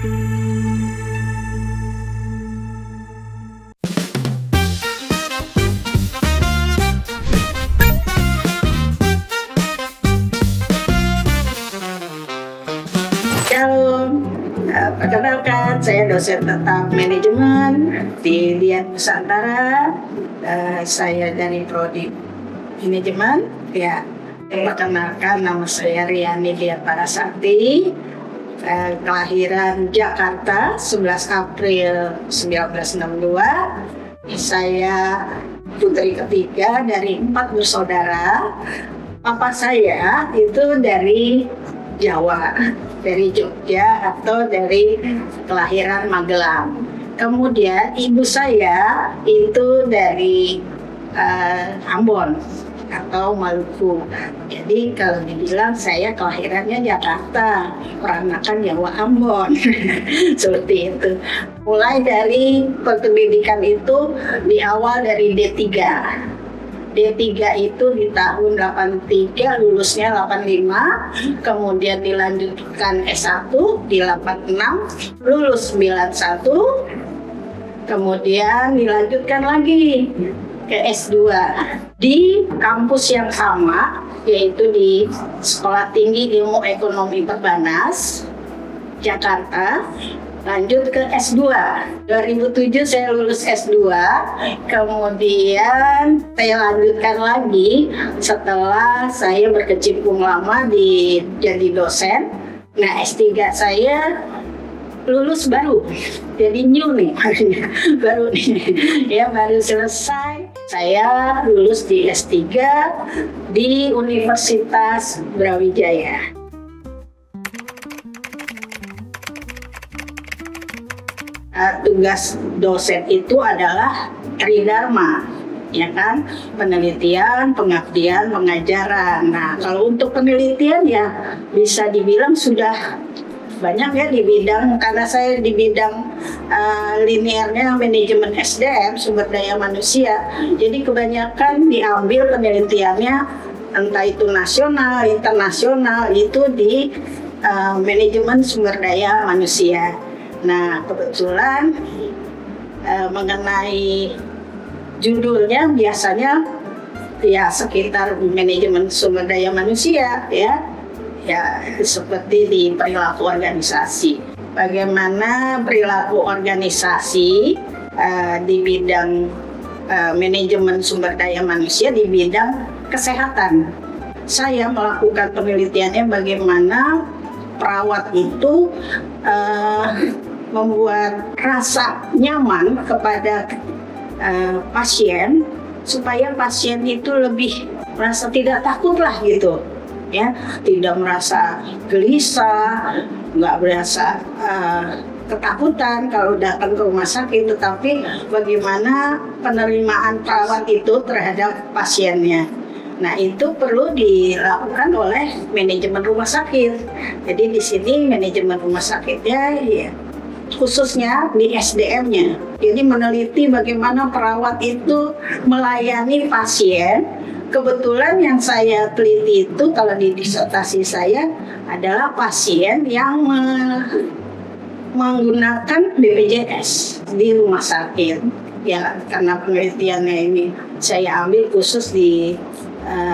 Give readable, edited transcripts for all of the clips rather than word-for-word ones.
Shalom, perkenalkan saya dosen tetap manajemen di Dian Nusantara. Saya dari prodi manajemen. Ya, perkenalkan nama saya Riani Dian Parasakti. Kelahiran Jakarta 11 April 1962. Saya putri ketiga dari 4 bersaudara. Papa saya itu dari Jawa, dari Jogja atau dari kelahiran Magelang. Kemudian ibu saya itu dari Ambon atau Maluku. Jadi kalau dibilang saya kelahirannya Jakarta, peranakan Jawa Ambon. Seperti itu. Mulai dari pendidikan itu di awal dari D3. D3 itu di tahun 83, lulusnya 85, kemudian dilanjutkan S1 di 86, lulus 91, kemudian dilanjutkan lagi ke S2 di kampus yang sama, yaitu di Sekolah Tinggi Ilmu Ekonomi Perbanas, Jakarta. Lanjut ke S2. 2007 saya lulus S2, kemudian saya lanjutkan lagi setelah saya berkecimpung lama jadi dosen. Nah, S3 saya lulus baru, jadi new nih, baru nih, ya baru selesai. Saya lulus di S3 di Universitas Brawijaya. Tugas dosen itu adalah tridharma, ya kan, penelitian, pengabdian, pengajaran. Nah, kalau untuk penelitian ya bisa dibilang sudah banyak ya di bidang, karena saya di bidang linearnya manajemen SDM, sumber daya manusia. Jadi kebanyakan diambil penelitiannya entah itu nasional, internasional, itu di manajemen sumber daya manusia. Nah, kebetulan mengenai judulnya biasanya ya sekitar manajemen sumber daya manusia, ya seperti di perilaku organisasi. Bagaimana perilaku organisasi di bidang manajemen sumber daya manusia di bidang kesehatan. Saya melakukan penelitiannya bagaimana perawat itu membuat rasa nyaman kepada pasien supaya pasien itu lebih merasa tidak takut lah gitu, ya, tidak merasa gelisah, nggak merasa ketakutan kalau datang ke rumah sakit, tetapi bagaimana penerimaan perawat itu terhadap pasiennya. Nah, itu perlu dilakukan oleh manajemen rumah sakit. Jadi di sini manajemen rumah sakitnya ya, khususnya di SDM-nya. Jadi meneliti bagaimana perawat itu melayani pasien. Kebetulan yang saya teliti itu kalau di disertasi saya adalah pasien yang menggunakan BPJS di rumah sakit. Ya, karena penelitiannya ini saya ambil khusus di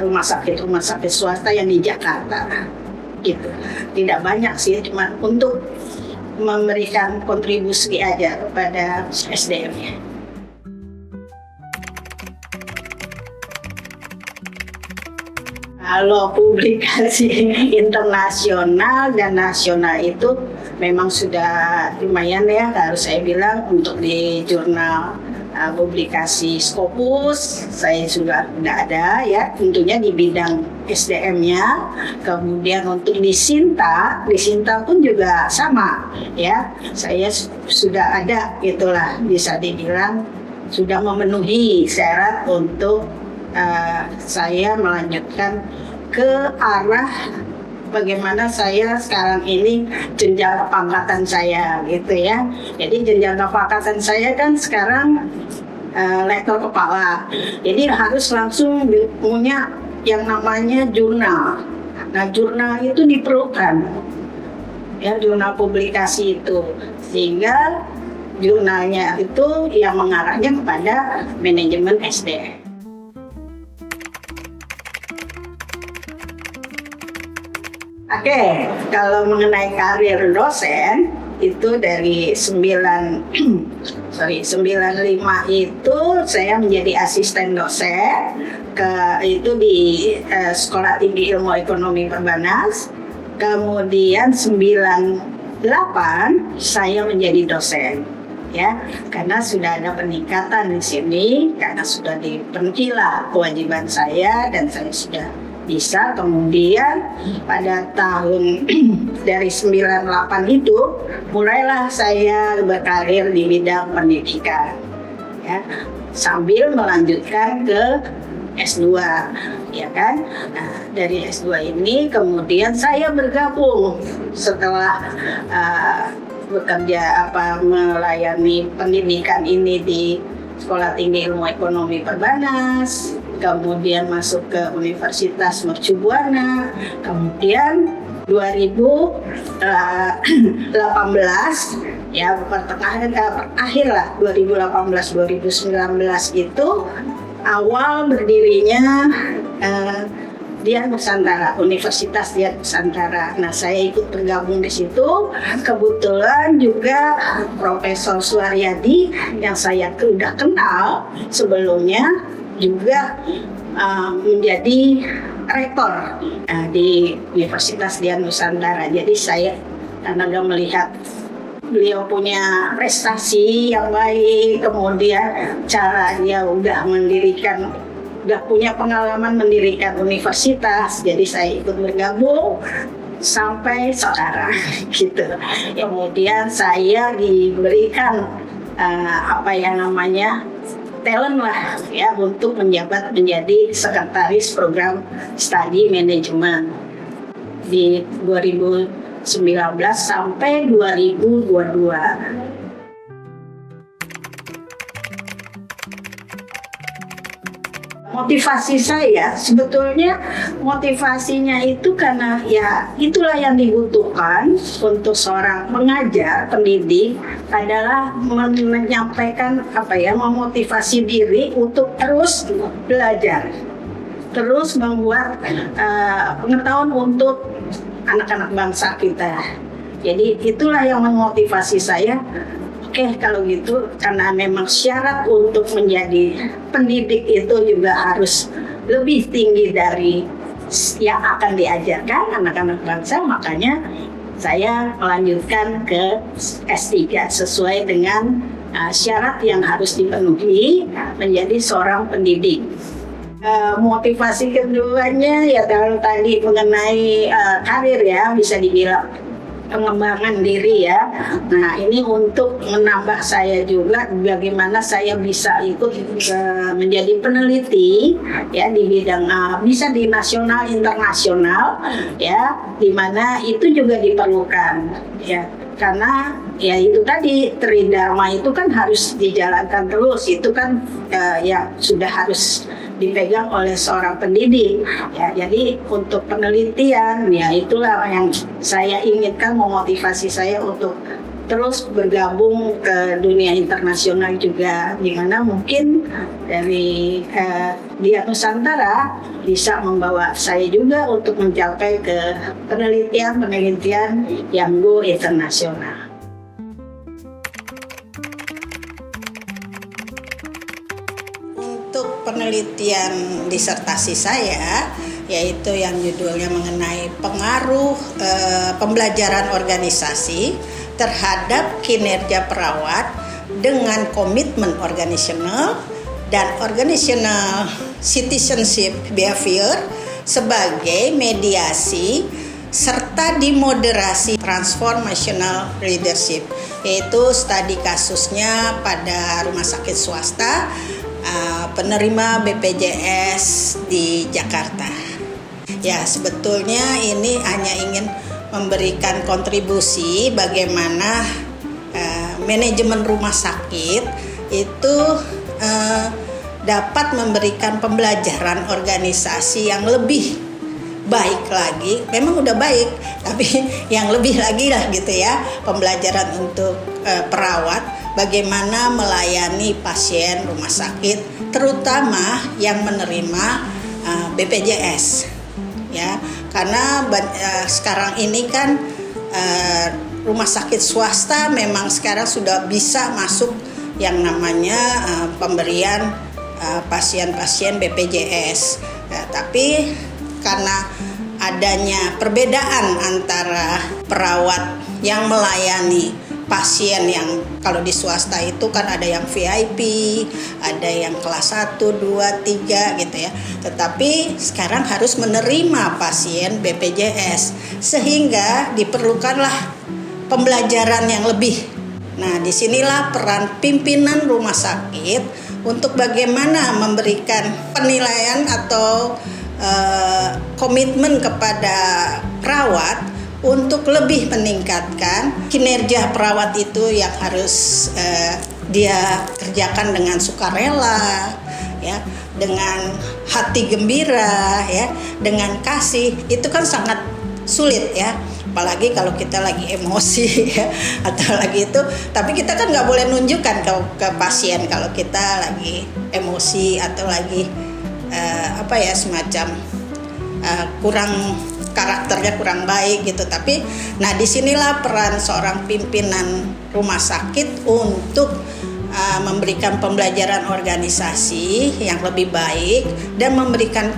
rumah sakit swasta yang di Jakarta. Gitu. Tidak banyak sih, cuma untuk memberikan kontribusi aja kepada SDM-nya. Kalau publikasi internasional dan nasional itu memang sudah lumayan ya, harus saya bilang. Untuk di jurnal publikasi Scopus saya sudah ada ya, tentunya di bidang SDM-nya. Kemudian untuk di Sinta pun juga sama ya, saya sudah ada, itulah bisa dibilang sudah memenuhi syarat untuk saya melanjutkan ke arah bagaimana saya sekarang ini jenjang kepangkatan saya gitu ya. Jadi jenjang kepangkatan saya kan sekarang lektor kepala. Jadi harus langsung punya yang namanya jurnal. Nah, jurnal itu diperlukan. ya jurnal publikasi itu, sehingga jurnalnya itu yang mengarahnya kepada manajemen SD. Oke, kalau mengenai karir dosen itu dari 95 itu saya menjadi asisten dosen itu di Sekolah Tinggi Ilmu Ekonomi Perbanas. Kemudian 98 saya menjadi dosen, ya, karena sudah ada peningkatan di sini, karena sudah dipenuhi lah kewajiban saya dan saya sudah bisa. Kemudian pada tahun dari 98 itu mulailah saya berkarir di bidang pendidikan, ya, sambil melanjutkan ke S2, ya kan. Nah, dari S2 ini kemudian saya bergabung setelah bekerja melayani pendidikan ini di Sekolah Tinggi Ilmu Ekonomi Perbanas, kemudian masuk ke Universitas Mercu Buana, kemudian 2018 ya pertengahan akhir lah 2018-2019 itu awal berdirinya Dian Nusantara, Universitas Dian Nusantara. Nah, saya ikut bergabung di situ. Kebetulan juga Profesor Suaryadi yang saya sudah kenal sebelumnya juga menjadi rektor di Universitas Dian Nusantara. Jadi saya karena melihat beliau punya prestasi yang baik, kemudian cara dia udah punya pengalaman mendirikan universitas, jadi saya ikut bergabung sampai sekarang gitu. Kemudian saya diberikan talent lah ya untuk menjabat menjadi sekretaris program studi manajemen di 2019 sampai 2022. Motivasi saya sebetulnya motivasinya itu karena ya itulah yang dibutuhkan untuk seorang pengajar, pendidik adalah menyampaikan memotivasi diri untuk terus belajar, terus membuat pengetahuan untuk anak-anak bangsa kita. Jadi itulah yang memotivasi saya. Oke, kalau gitu, karena memang syarat untuk menjadi pendidik itu juga harus lebih tinggi dari yang akan diajarkan anak-anak bangsa, makanya saya melanjutkan ke S3 sesuai dengan syarat yang harus dipenuhi menjadi seorang pendidik. Motivasi keduanya ya kalau tadi mengenai karir ya, bisa dibilang pengembangan diri ya. Nah, ini untuk menambah saya juga bagaimana saya bisa ikut menjadi peneliti ya di bidang bisa di nasional internasional ya, di mana itu juga diperlukan ya. Karena ya itu tadi Tridharma itu kan harus dijalankan terus, itu kan yang sudah harus dipegang oleh seorang pendidik ya. Jadi untuk penelitian ya itulah yang saya inginkan, memotivasi saya untuk terus bergabung ke dunia internasional juga, dimana mungkin dari Dian Nusantara bisa membawa saya juga untuk mencapai ke penelitian yang go internasional. Penelitian disertasi saya yaitu yang judulnya mengenai pengaruh pembelajaran organisasi terhadap kinerja perawat dengan komitmen organisasional dan organizational citizenship behavior sebagai mediasi serta dimoderasi transformational leadership, yaitu studi kasusnya pada rumah sakit swasta penerima BPJS di Jakarta. Ya, sebetulnya ini hanya ingin memberikan kontribusi bagaimana manajemen rumah sakit itu dapat memberikan pembelajaran organisasi yang lebih baik lagi, memang udah baik, tapi yang lebih lagi lah gitu ya, pembelajaran untuk perawat bagaimana melayani pasien rumah sakit, terutama yang menerima BPJS ya, karena sekarang ini kan rumah sakit swasta memang sekarang sudah bisa masuk yang namanya pemberian pasien-pasien BPJS. Tapi karena adanya perbedaan antara perawat yang melayani pasien yang kalau di swasta itu kan ada yang VIP, ada yang kelas 1, 2, 3 gitu ya. Tetapi sekarang harus menerima pasien BPJS sehingga diperlukanlah pembelajaran yang lebih. Nah, disinilah peran pimpinan rumah sakit untuk bagaimana memberikan penilaian atau komitmen kepada perawat untuk lebih meningkatkan kinerja perawat itu yang harus dia kerjakan dengan sukarela, ya, dengan hati gembira, ya, dengan kasih. Itu kan sangat sulit ya, apalagi kalau kita lagi emosi ya, atau lagi itu. Tapi kita kan nggak boleh nunjukkan ke pasien kalau kita lagi emosi atau lagi semacam kurang karakternya kurang baik gitu. Tapi nah disinilah peran seorang pimpinan rumah sakit untuk memberikan pembelajaran organisasi yang lebih baik dan memberikan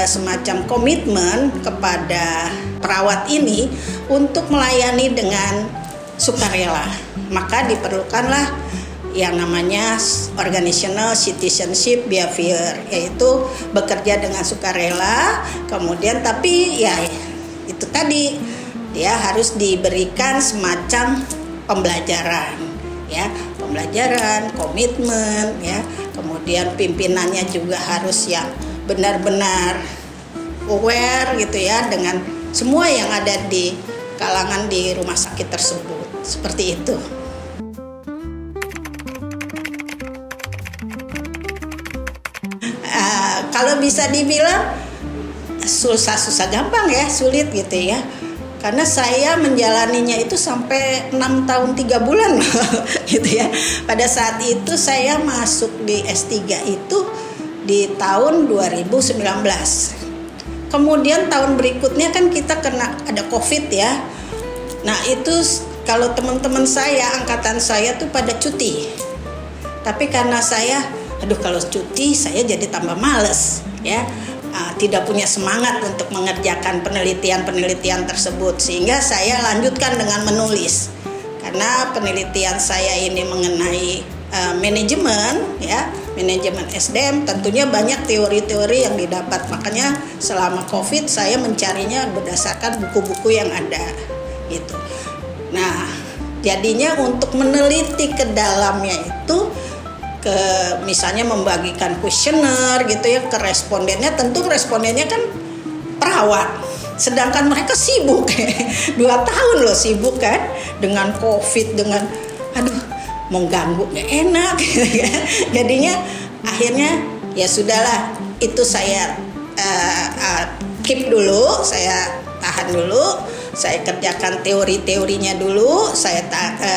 semacam komitmen kepada perawat ini untuk melayani dengan sukarela. Maka diperlukanlah yang namanya organizational citizenship behavior, yaitu bekerja dengan sukarela. Kemudian tapi ya itu tadi, dia harus diberikan semacam pembelajaran ya, pembelajaran, komitmen ya. Kemudian pimpinannya juga harus yang benar-benar aware gitu ya dengan semua yang ada di kalangan di rumah sakit tersebut. Seperti itu. Kalau bisa dibilang susah gampang ya, sulit gitu ya. Karena saya menjalaninya itu sampai 6 tahun 3 bulan gitu ya. Pada saat itu saya masuk di S3 itu di tahun 2019. Kemudian tahun berikutnya kan kita kena ada Covid ya. Nah, itu kalau teman-teman saya, angkatan saya tuh pada cuti. Tapi karena saya kalau cuti saya jadi tambah males ya, tidak punya semangat untuk mengerjakan penelitian tersebut, sehingga saya lanjutkan dengan menulis. Karena penelitian saya ini mengenai manajemen ya, manajemen SDM, tentunya banyak teori-teori yang didapat. Makanya selama Covid saya mencarinya berdasarkan buku-buku yang ada gitu. Nah, jadinya untuk meneliti ke dalamnya itu, ke misalnya membagikan kuesioner gitu ya ke respondennya, tentu respondennya kan perawat, sedangkan mereka sibuk 2 tahun loh sibuk kan dengan Covid, dengan mau ganggu nggak enak gitu ya. Jadinya akhirnya ya sudahlah, itu saya keep dulu, saya tahan dulu, saya kerjakan teori-teorinya dulu, saya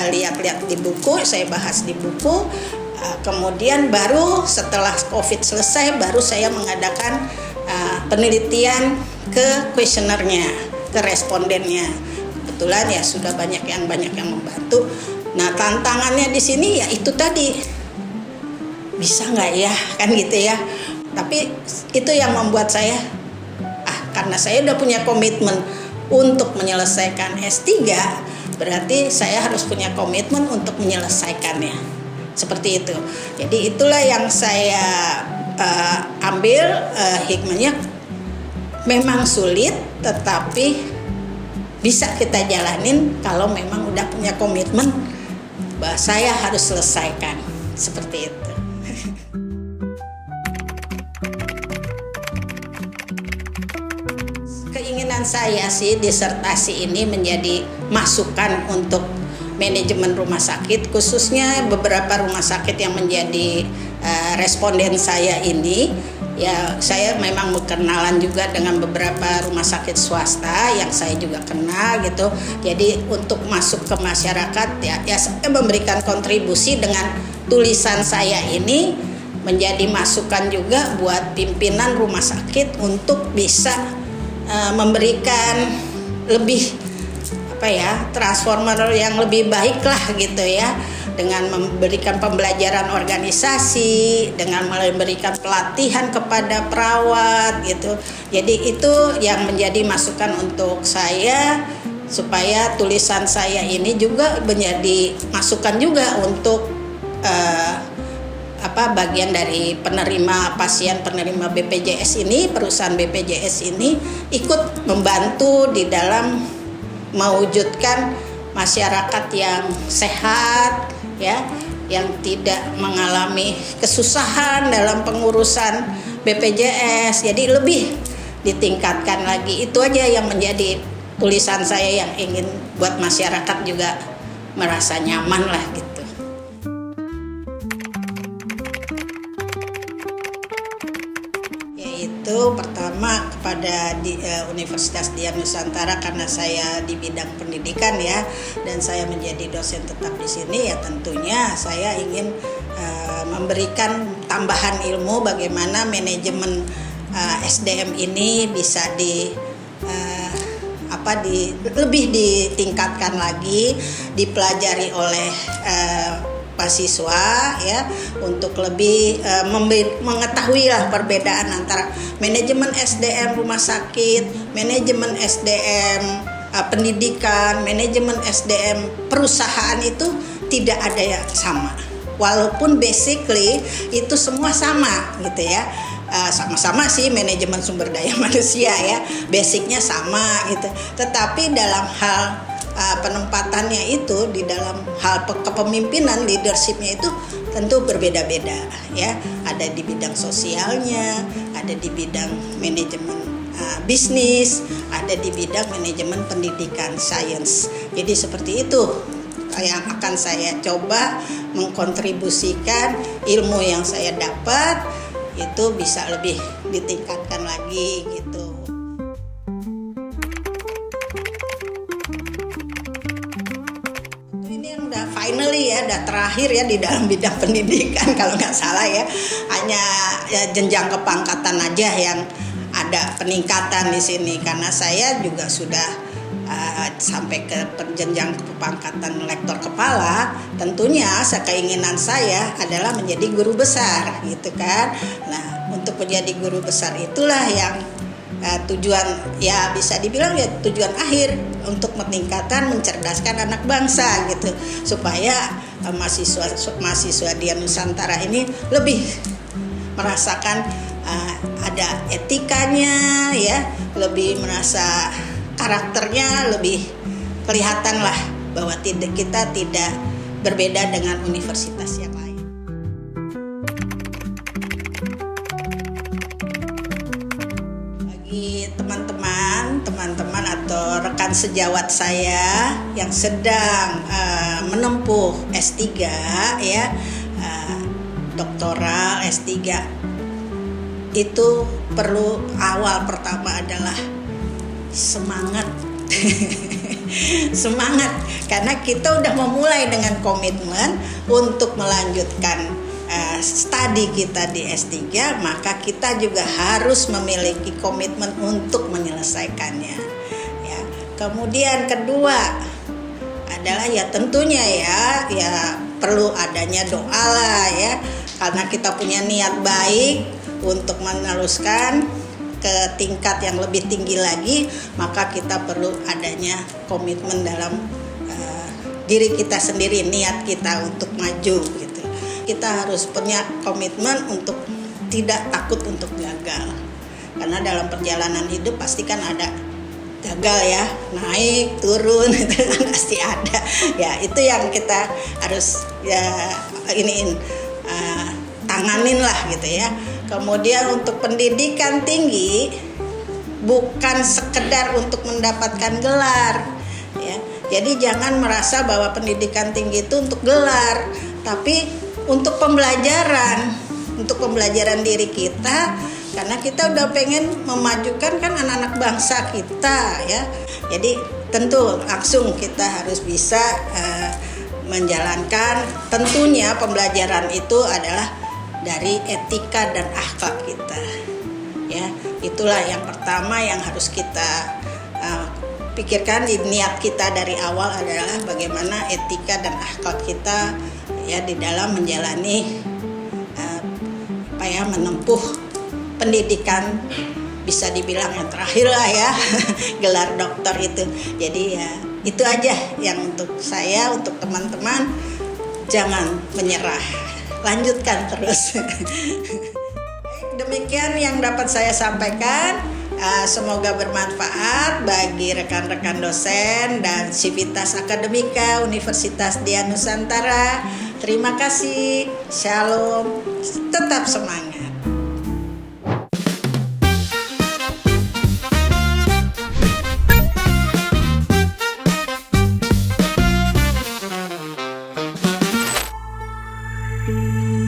lihat-lihat di buku, saya bahas di buku. Kemudian baru setelah Covid selesai, baru saya mengadakan penelitian ke kuesionernya, ke respondennya. Kebetulan ya sudah banyak yang membantu. Nah, tantangannya di sini ya itu tadi, bisa nggak ya kan gitu ya. Tapi itu yang membuat saya karena saya udah punya komitmen untuk menyelesaikan S3, berarti saya harus punya komitmen untuk menyelesaikannya. Seperti itu. Jadi itulah yang saya ambil hikmahnya. Memang sulit, tetapi bisa kita jalanin kalau memang udah punya komitmen bahwa saya harus selesaikan. Seperti itu. Keinginan saya sih disertasi ini menjadi masukan untuk manajemen rumah sakit, khususnya beberapa rumah sakit yang menjadi responden saya ini, ya saya memang berkenalan juga dengan beberapa rumah sakit swasta yang saya juga kenal gitu. Jadi untuk masuk ke masyarakat ya saya memberikan kontribusi dengan tulisan saya ini menjadi masukan juga buat pimpinan rumah sakit untuk bisa memberikan lebih transformer yang lebih baik lah gitu ya, dengan memberikan pembelajaran organisasi, dengan memberikan pelatihan kepada perawat gitu. Jadi itu yang menjadi masukan untuk saya, supaya tulisan saya ini juga menjadi masukan juga untuk bagian dari penerima pasien, penerima BPJS ini, perusahaan BPJS ini ikut membantu di dalam mewujudkan masyarakat yang sehat ya, yang tidak mengalami kesusahan dalam pengurusan BPJS. Jadi lebih ditingkatkan lagi. Itu aja yang menjadi tulisan saya, yang ingin buat masyarakat juga merasa nyaman lah gitu. Itu pertama kepada Universitas Dian Nusantara, karena saya di bidang pendidikan ya, dan saya menjadi dosen tetap di sini, ya tentunya saya ingin memberikan tambahan ilmu bagaimana manajemen SDM ini bisa lebih ditingkatkan lagi, dipelajari oleh mahasiswa ya, untuk lebih mengetahui lah perbedaan antara manajemen SDM rumah sakit, manajemen SDM pendidikan, manajemen SDM perusahaan. Itu tidak ada yang sama, walaupun basically itu semua sama gitu ya. Sama-sama sih manajemen sumber daya manusia ya, basicnya sama gitu, tetapi dalam hal penempatannya itu, di dalam hal kepemimpinan, leadershipnya itu tentu berbeda-beda ya. Ada di bidang sosialnya, ada di bidang manajemen bisnis, ada di bidang manajemen pendidikan sains. Jadi seperti itu yang akan saya coba mengkontribusikan, ilmu yang saya dapat itu bisa lebih ditingkatkan lagi gitu. Finally ya, udah terakhir ya di dalam bidang pendidikan kalau nggak salah ya, hanya jenjang kepangkatan aja yang ada peningkatan di sini, karena saya juga sudah sampai ke jenjang kepangkatan lektor kepala. Tentunya keinginan saya adalah menjadi guru besar gitu kan. Nah, untuk menjadi guru besar itulah yang tujuan, ya bisa dibilang ya tujuan akhir untuk meningkatkan, mencerdaskan anak bangsa gitu, supaya mahasiswa Dian Nusantara ini lebih merasakan ada etikanya ya, lebih merasa karakternya lebih kelihatan lah, bahwa kita tidak berbeda dengan universitas yang lain. Teman-teman atau rekan sejawat saya yang sedang menempuh S3 ya, doktoral S3, itu perlu, awal pertama adalah semangat. Semangat, karena kita udah memulai dengan komitmen untuk melanjutkan studi kita di S3, maka kita juga harus memiliki komitmen untuk menyelesaikannya ya. Kemudian kedua adalah ya tentunya ya perlu adanya doa lah ya, karena kita punya niat baik untuk meneruskan ke tingkat yang lebih tinggi lagi, maka kita perlu adanya komitmen dalam diri kita sendiri, niat kita untuk maju gitu. Kita harus punya komitmen untuk tidak takut untuk gagal, karena dalam perjalanan hidup pasti kan ada gagal ya, naik turun itu kan pasti ada ya. Itu yang kita harus tanganin lah gitu ya. Kemudian untuk pendidikan tinggi bukan sekedar untuk mendapatkan gelar ya. Jadi jangan merasa bahwa pendidikan tinggi itu untuk gelar, tapi untuk pembelajaran diri kita karena kita udah pengen memajukan kan anak-anak bangsa kita ya. Jadi tentu langsung kita harus bisa menjalankan, tentunya pembelajaran itu adalah dari etika dan akhlak kita ya. Itulah yang pertama yang harus kita pikirkan, di niat kita dari awal adalah bagaimana etika dan akhlak kita ya di dalam menjalani menempuh pendidikan, bisa dibilang yang terakhir lah ya, gelar dokter itu. Jadi ya itu aja yang untuk saya, untuk teman-teman, jangan menyerah, lanjutkan terus. Demikian yang dapat saya sampaikan. Semoga bermanfaat bagi rekan-rekan dosen dan Civitas Akademika Universitas Dian Nusantara. Terima kasih. Shalom. Tetap semangat. Thank you.